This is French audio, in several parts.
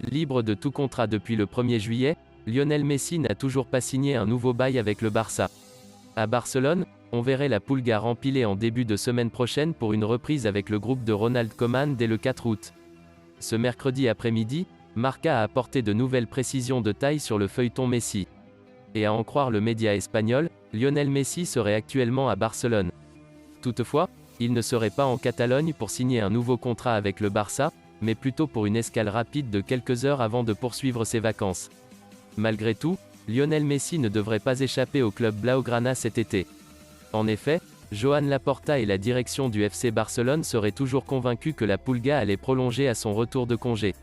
Libre de tout contrat depuis le 1er juillet, Lionel Messi n'a toujours pas signé un nouveau bail avec le Barça. À Barcelone, on verrait la Pulga empilée en début de semaine prochaine pour une reprise avec le groupe de Ronald Koeman dès le 4 août. Ce mercredi après-midi, Marca a apporté de nouvelles précisions de taille sur le feuilleton Messi. Et à en croire le média espagnol, Lionel Messi serait actuellement à Barcelone. Toutefois, il ne serait pas en Catalogne pour signer un nouveau contrat avec le Barça, mais plutôt pour une escale rapide de quelques heures avant de poursuivre ses vacances. Malgré tout, Lionel Messi ne devrait pas échapper au club Blaugrana cet été. En effet, Joan Laporta et la direction du FC Barcelone seraient toujours convaincus que la Pulga allait prolonger à son retour de congé.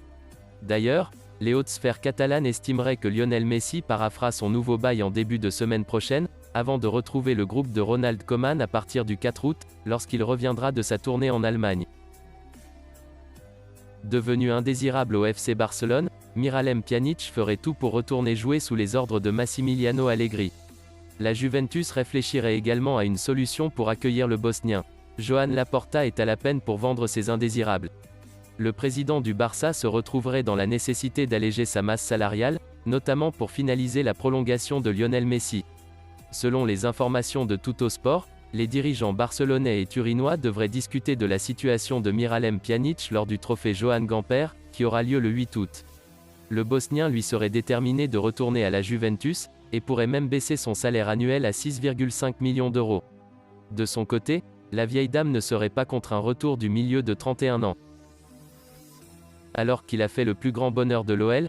D'ailleurs, les hautes sphères catalanes estimeraient que Lionel Messi parafera son nouveau bail en début de semaine prochaine, avant de retrouver le groupe de Ronald Koeman à partir du 4 août, lorsqu'il reviendra de sa tournée en Allemagne. Devenu indésirable au FC Barcelone, Miralem Pjanic ferait tout pour retourner jouer sous les ordres de Massimiliano Allegri. La Juventus réfléchirait également à une solution pour accueillir le Bosnien. Joan Laporta est à la peine pour vendre ses indésirables. Le président du Barça se retrouverait dans la nécessité d'alléger sa masse salariale, notamment pour finaliser la prolongation de Lionel Messi. Selon les informations de Tuttosport, les dirigeants barcelonais et turinois devraient discuter de la situation de Miralem Pjanic lors du trophée Johan Gamper, qui aura lieu le 8 août. Le Bosnien lui serait déterminé de retourner à la Juventus, et pourrait même baisser son salaire annuel à 6,5 millions d'euros. De son côté, la vieille dame ne serait pas contre un retour du milieu de 31 ans. Alors qu'il a fait le plus grand bonheur de l'OL,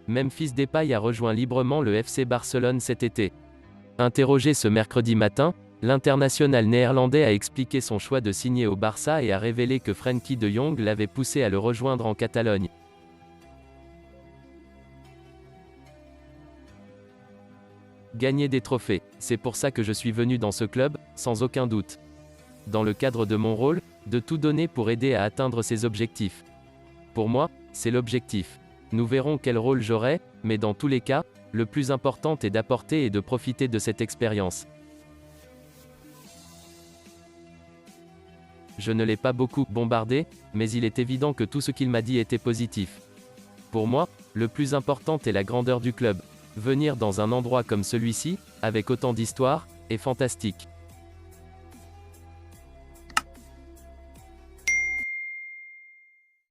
Memphis Depay a rejoint librement le FC Barcelone cet été. Interrogé ce mercredi matin, l'international néerlandais a expliqué son choix de signer au Barça et a révélé que Frenkie de Jong l'avait poussé à le rejoindre en Catalogne. Gagner des trophées, c'est pour ça que je suis venu dans ce club, sans aucun doute. Dans le cadre de mon rôle, de tout donner pour aider à atteindre ces objectifs. Pour moi, c'est l'objectif. Nous verrons quel rôle j'aurai, mais dans tous les cas, le plus important est d'apporter et de profiter de cette expérience. Je ne l'ai pas beaucoup bombardé, mais il est évident que tout ce qu'il m'a dit était positif. Pour moi, le plus important est la grandeur du club. Venir dans un endroit comme celui-ci, avec autant d'histoire, est fantastique.